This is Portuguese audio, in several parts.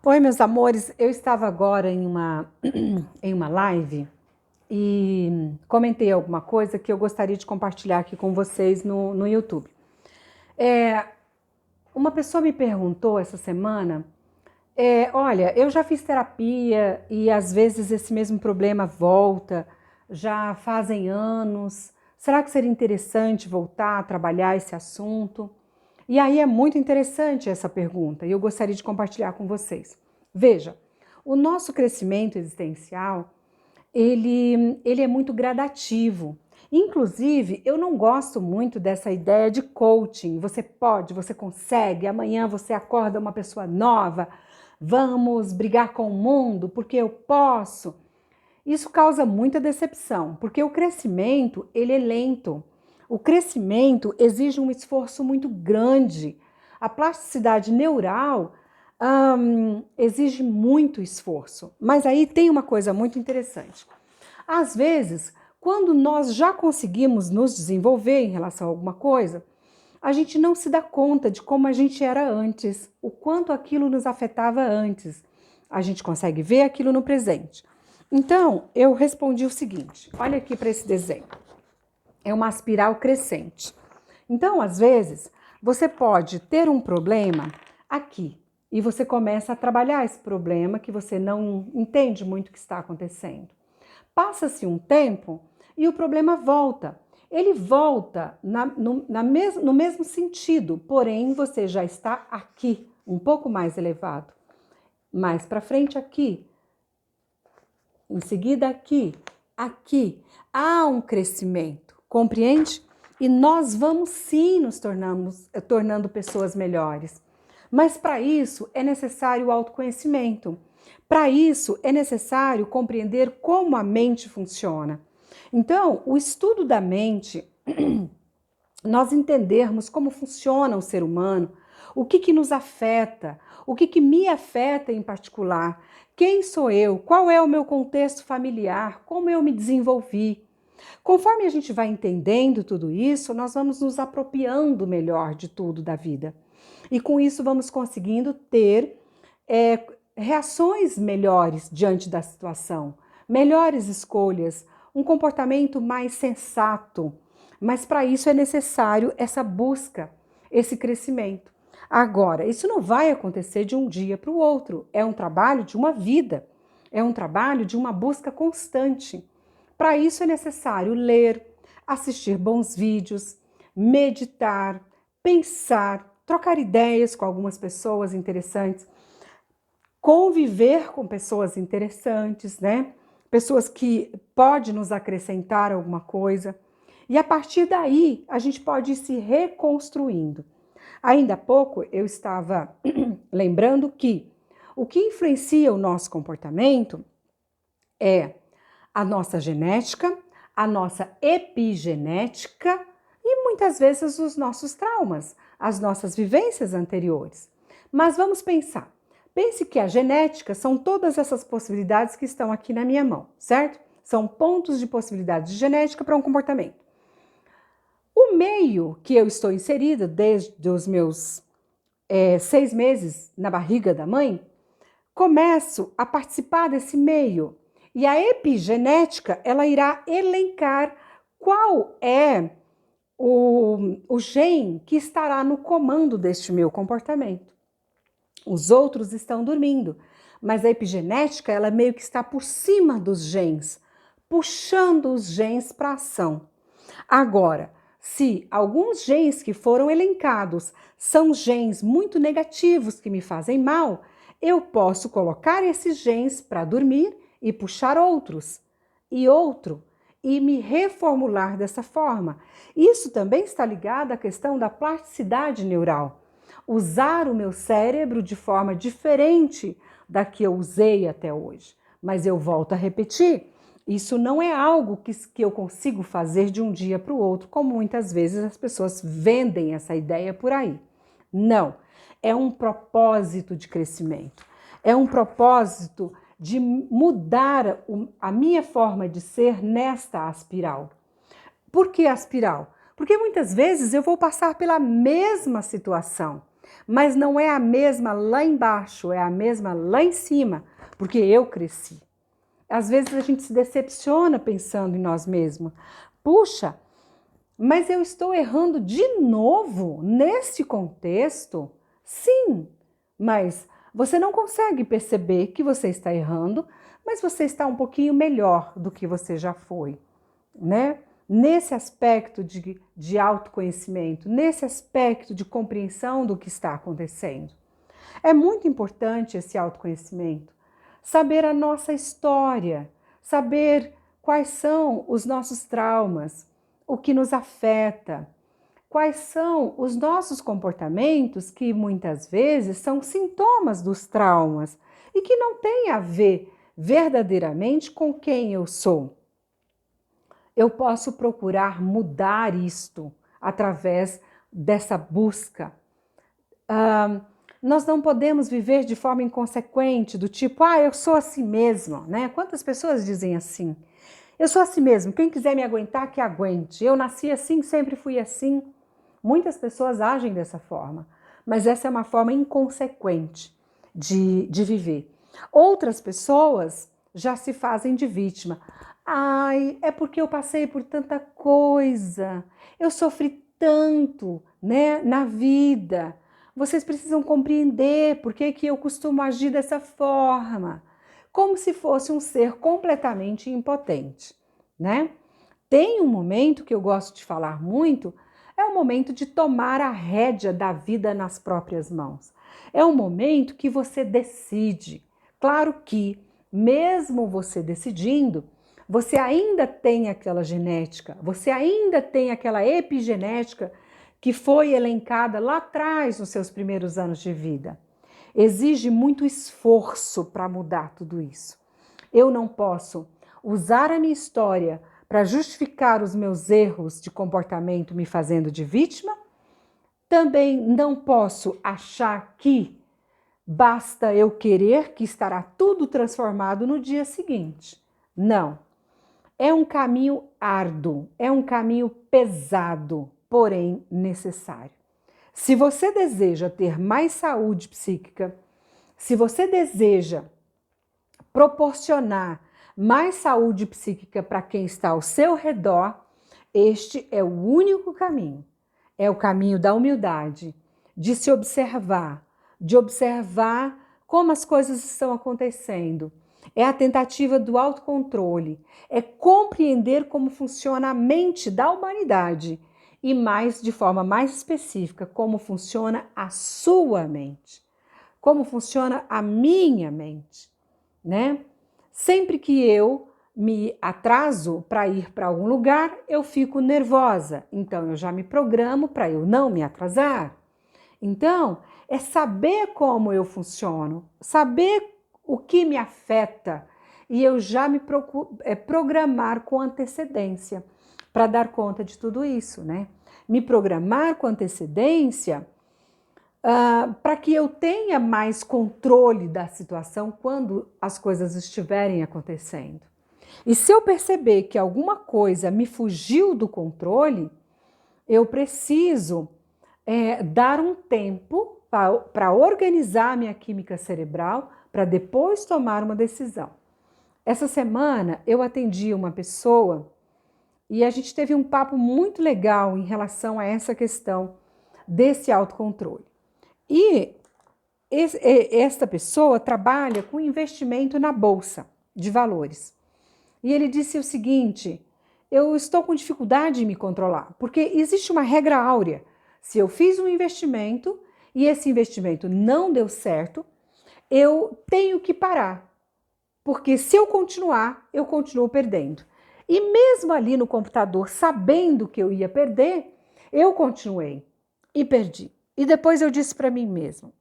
Oi, meus amores, eu estava agora em uma live e comentei alguma coisa que eu gostaria de compartilhar aqui com vocês no YouTube. Uma pessoa me perguntou essa semana, olha, eu já fiz terapia e às vezes esse mesmo problema volta, já fazem anos, será que seria interessante voltar a trabalhar esse assunto? E aí é muito interessante essa pergunta e eu gostaria de compartilhar com vocês. Veja, o nosso crescimento existencial, ele é muito gradativo. Inclusive, eu não gosto muito dessa ideia de coaching. Você pode, você consegue, amanhã você acorda uma pessoa nova, vamos brigar com o mundo porque eu posso. Isso causa muita decepção, porque o crescimento, ele é lento. O crescimento exige um esforço muito grande. A plasticidade neural exige muito esforço. Mas aí tem uma coisa muito interessante. Às vezes, quando nós já conseguimos nos desenvolver em relação a alguma coisa, a gente não se dá conta de como a gente era antes, o quanto aquilo nos afetava antes. A gente consegue ver aquilo no presente. Então, eu respondi o seguinte: olha aqui para esse desenho. É uma espiral crescente. Então, às vezes, você pode ter um problema aqui e você começa a trabalhar esse problema que você não entende muito o que está acontecendo. Passa-se um tempo e o problema volta. Ele volta no mesmo sentido, porém você já está aqui, um pouco mais elevado. Mais para frente aqui, em seguida aqui, aqui. Há um crescimento, compreende? E nós vamos sim nos tornando pessoas melhores. Mas para isso é necessário o autoconhecimento. Para isso é necessário compreender como a mente funciona. Então, o estudo da mente, nós entendermos como funciona o ser humano, o que nos afeta, o que me afeta em particular, quem sou eu, qual é o meu contexto familiar, como eu me desenvolvi. Conforme a gente vai entendendo tudo isso, nós vamos nos apropriando melhor de tudo da vida. E com isso vamos conseguindo ter reações melhores diante da situação, melhores escolhas, um comportamento mais sensato. Mas para isso é necessário essa busca, esse crescimento. Agora, isso não vai acontecer de um dia para o outro. É um trabalho de uma vida, é um trabalho de uma busca constante. Para isso é necessário ler, assistir bons vídeos, meditar, pensar, trocar ideias com algumas pessoas interessantes, conviver com pessoas interessantes, né? Pessoas que podem nos acrescentar alguma coisa. E a partir daí, a gente pode ir se reconstruindo. Ainda há pouco eu estava lembrando que o que influencia o nosso comportamento é a nossa genética, a nossa epigenética e muitas vezes os nossos traumas, as nossas vivências anteriores. Mas vamos pensar. Pense que a genética são todas essas possibilidades que estão aqui na minha mão, certo? São pontos de possibilidades de genética para um comportamento. O meio que eu estou inserida desde os meus 6 meses na barriga da mãe, começo a participar desse meio. E a epigenética, ela irá elencar qual é o gene que estará no comando deste meu comportamento. Os outros estão dormindo, mas a epigenética, ela meio que está por cima dos genes, puxando os genes para a ação. Agora, se alguns genes que foram elencados são genes muito negativos que me fazem mal, eu posso colocar esses genes para dormir e puxar outros, e outro, e me reformular dessa forma. Isso também está ligado à questão da plasticidade neural. Usar o meu cérebro de forma diferente da que eu usei até hoje. Mas eu volto a repetir, isso não é algo que eu consigo fazer de um dia para o outro, como muitas vezes as pessoas vendem essa ideia por aí. Não, é um propósito de crescimento, é um propósito de mudar a minha forma de ser nesta espiral. Por que a espiral? Porque muitas vezes eu vou passar pela mesma situação. Mas não é a mesma lá embaixo, é a mesma lá em cima, porque eu cresci. Às vezes a gente se decepciona pensando em nós mesmos. Puxa, mas eu estou errando de novo nesse contexto? Sim, mas você não consegue perceber que você está errando, mas você está um pouquinho melhor do que você já foi, né? Nesse aspecto de autoconhecimento, nesse aspecto de compreensão do que está acontecendo. É muito importante esse autoconhecimento, saber a nossa história, saber quais são os nossos traumas, o que nos afeta, quais são os nossos comportamentos que muitas vezes são sintomas dos traumas e que não têm a ver verdadeiramente com quem eu sou. Eu posso procurar mudar isto através dessa busca. Nós não podemos viver de forma inconsequente, do tipo, eu sou assim mesmo, né? Quantas pessoas dizem assim? Eu sou assim mesmo, quem quiser me aguentar, que aguente. Eu nasci assim, sempre fui assim. Muitas pessoas agem dessa forma, mas essa é uma forma inconsequente de viver. Outras pessoas já se fazem de vítima. Ai, é porque eu passei por tanta coisa, eu sofri tanto, né, na vida. Vocês precisam compreender por que eu costumo agir dessa forma, como se fosse um ser completamente impotente, né? Tem um momento que eu gosto de falar muito, é o momento de tomar a rédea da vida nas próprias mãos. É um momento que você decide. Claro que, mesmo você decidindo, você ainda tem aquela genética, você ainda tem aquela epigenética que foi elencada lá atrás nos seus primeiros anos de vida. Exige muito esforço para mudar tudo isso. Eu não posso usar a minha história para justificar os meus erros de comportamento me fazendo de vítima. Também não posso achar que basta eu querer que estará tudo transformado no dia seguinte. Não. É um caminho árduo, é um caminho pesado, porém necessário. Se você deseja ter mais saúde psíquica, se você deseja proporcionar mais saúde psíquica para quem está ao seu redor, este é o único caminho. É o caminho da humildade, de se observar, de observar como as coisas estão acontecendo. É a tentativa do autocontrole, é compreender como funciona a mente da humanidade e mais, de forma mais específica, como funciona a sua mente, como funciona a minha mente, né? Sempre que eu me atraso para ir para algum lugar, eu fico nervosa. Então, eu já me programo para eu não me atrasar. Então, é saber como eu funciono, saber o que me afeta e eu já me programar com antecedência para dar conta de tudo isso, né? Me programar com antecedência para que eu tenha mais controle da situação quando as coisas estiverem acontecendo. E se eu perceber que alguma coisa me fugiu do controle, eu preciso dar um tempo para organizar a minha química cerebral para depois tomar uma decisão. Essa semana eu atendi uma pessoa e a gente teve um papo muito legal em relação a essa questão desse autocontrole. E esta pessoa trabalha com investimento na bolsa de valores. E ele disse o seguinte: eu estou com dificuldade em me controlar, porque existe uma regra áurea. Se eu fiz um investimento e esse investimento não deu certo, eu tenho que parar, porque se eu continuar, eu continuo perdendo. E mesmo ali no computador, sabendo que eu ia perder, eu continuei e perdi. E depois eu disse para mim mesma: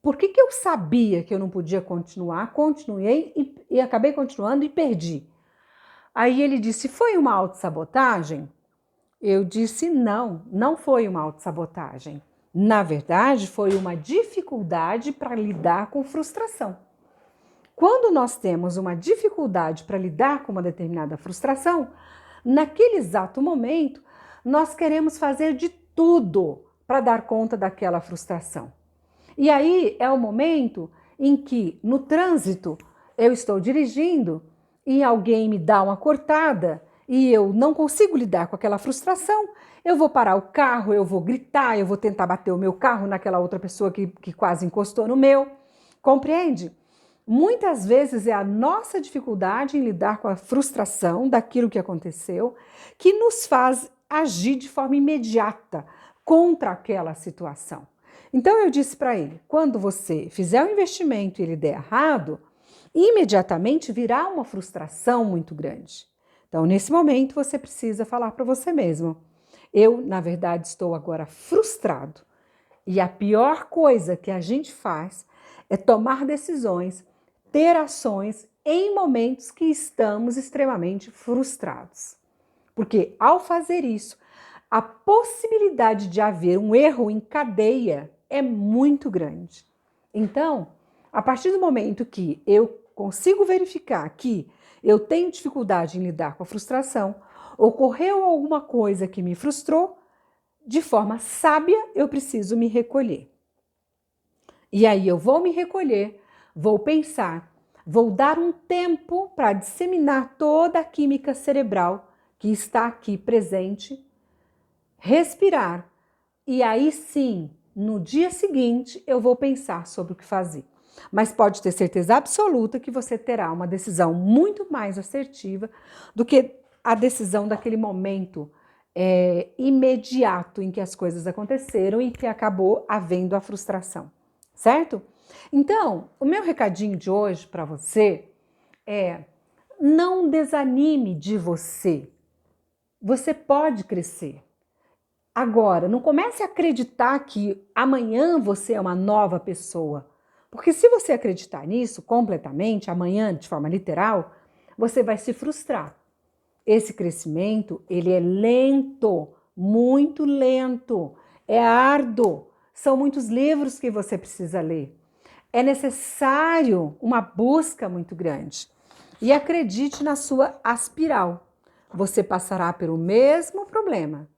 por que eu sabia que eu não podia continuar? Continuei e acabei continuando e perdi. Aí ele disse: foi uma autossabotagem? Eu disse: não, não foi uma autossabotagem. Na verdade, foi uma dificuldade para lidar com frustração. Quando nós temos uma dificuldade para lidar com uma determinada frustração, naquele exato momento, nós queremos fazer de tudo para dar conta daquela frustração. E aí é o momento em que, no trânsito, eu estou dirigindo e alguém me dá uma cortada e eu não consigo lidar com aquela frustração, eu vou parar o carro, eu vou gritar, eu vou tentar bater o meu carro naquela outra pessoa que quase encostou no meu. Compreende? Muitas vezes é a nossa dificuldade em lidar com a frustração daquilo que aconteceu que nos faz agir de forma imediata contra aquela situação. Então eu disse para ele, quando você fizer um investimento e ele der errado, imediatamente virá uma frustração muito grande. Então, nesse momento, você precisa falar para você mesmo, eu, na verdade, estou agora frustrado. E a pior coisa que a gente faz é tomar decisões, ter ações em momentos que estamos extremamente frustrados. Porque ao fazer isso, a possibilidade de haver um erro em cadeia é muito grande. Então, a partir do momento que eu consigo verificar que eu tenho dificuldade em lidar com a frustração, ocorreu alguma coisa que me frustrou, de forma sábia eu preciso me recolher. E aí eu vou me recolher, vou pensar, vou dar um tempo para disseminar toda a química cerebral que está aqui presente, respirar, e aí sim, no dia seguinte, eu vou pensar sobre o que fazer. Mas pode ter certeza absoluta que você terá uma decisão muito mais assertiva do que a decisão daquele momento imediato em que as coisas aconteceram e que acabou havendo a frustração, certo? Então, o meu recadinho de hoje para você é: não desanime de você. Você pode crescer. Agora, não comece a acreditar que amanhã você é uma nova pessoa. Porque se você acreditar nisso completamente, amanhã, de forma literal, você vai se frustrar. Esse crescimento, ele é lento, muito lento, é árduo. São muitos livros que você precisa ler. É necessário uma busca muito grande. E acredite na sua aspiral. Você passará pelo mesmo problema,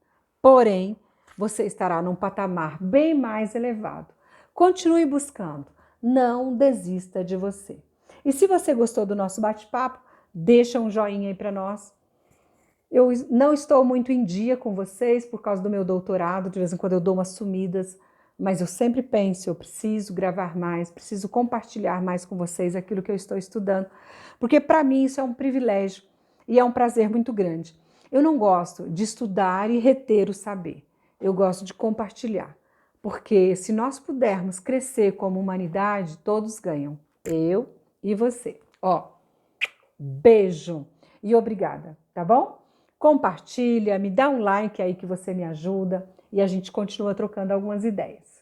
porém, você estará num patamar bem mais elevado. Continue buscando, não desista de você. E se você gostou do nosso bate-papo, deixa um joinha aí para nós. Eu não estou muito em dia com vocês por causa do meu doutorado, de vez em quando eu dou umas sumidas, mas eu sempre penso, eu preciso gravar mais, preciso compartilhar mais com vocês aquilo que eu estou estudando, porque para mim isso é um privilégio e é um prazer muito grande. Eu não gosto de estudar e reter o saber, eu gosto de compartilhar, porque se nós pudermos crescer como humanidade, todos ganham, eu e você. Ó, beijo e obrigada, tá bom? Compartilha, me dá um like aí que você me ajuda e a gente continua trocando algumas ideias.